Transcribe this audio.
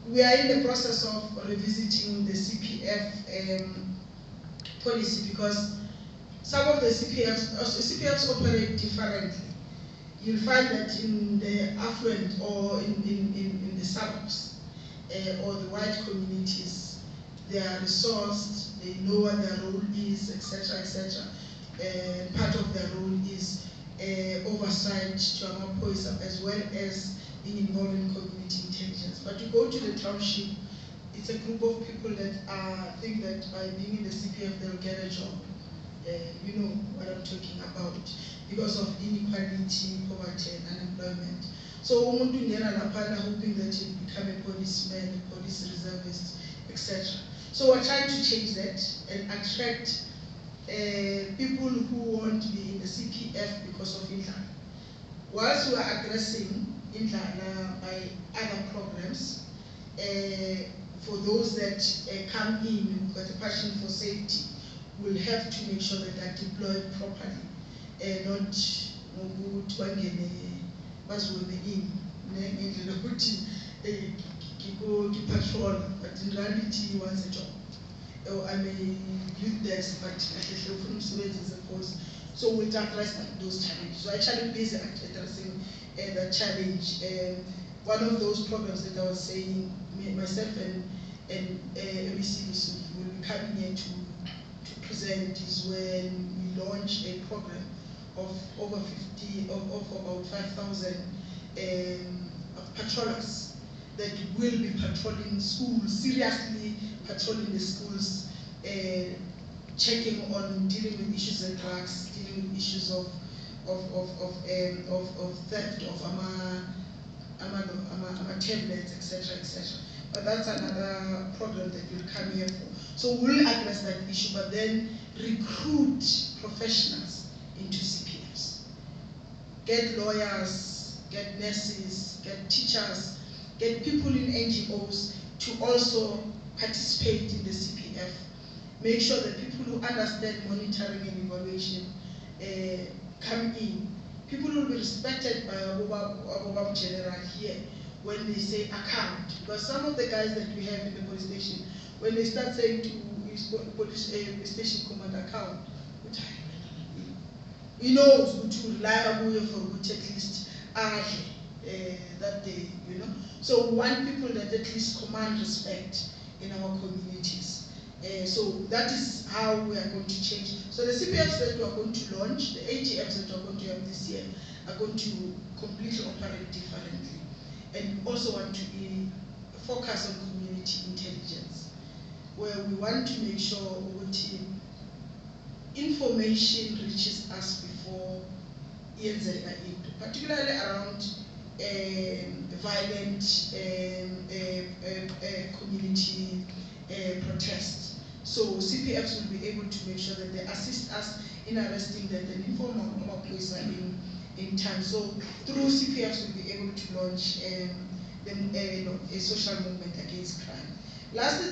we are in the process of revisiting the CPF policy, because some of the CPFs operate differently. You'll find that in the affluent or in the suburbs or the white communities, they are resourced, they know what their role is, etc., etc. Part of their role is oversight to Amaphoyisa, as well as being involved in community intelligence. But you go to the township, it's a group of people that think that by being in the CPF they'll get a job. You know what I'm talking about, because of inequality, poverty, and unemployment. So umuntu ungena laphana hoping that he'll become a policeman, a police reservist, etc. So we're trying to change that and attract people who want to be in the CPF because of Indlala. Whilst we are addressing Indlala by other programs, for those that come in who've got a passion for safety, we'll have to make sure that they're deployed properly, not ngokuthi bangene bazwele in ngendlela yokuthi patrol, but in reality he wants a job. I'm a youth desk, but so we'll address those challenges. So actually busy addressing that challenge. One of those programs that I was saying, myself and MEC will be coming here to present is when we launch a program of over 50, of about 5,000 patrollers that will be patrolling schools, seriously patrolling the schools, checking on dealing with issues of drugs, dealing with issues of theft of tablets, etc., etc. But that's another problem that we'll come here for. So we'll address that issue, but then recruit professionals into CPFs. Get lawyers, get nurses, get teachers, get people in NGOs to also participate in the CPF. Make sure that people who understand monitoring and evaluation come in. People will be respected by Abobab General here when they say account. Because some of the guys that we have in the police station, when they start saying to police station command account, he knows to rely on you for which at least that day, you know. So we want people that at least command respect in our communities. So that is how we are going to change. So the CPFs that we are going to launch, the AGMs that we are going to have this year, are going to completely operate differently. And we also want to focus on community intelligence, where we want to make sure information reaches us before particularly around violent community protests. So CPFs will be able to make sure that they assist us in arresting them and inform our police in time. So through CPFs we'll be able to launch a social movement against crime. Lastly,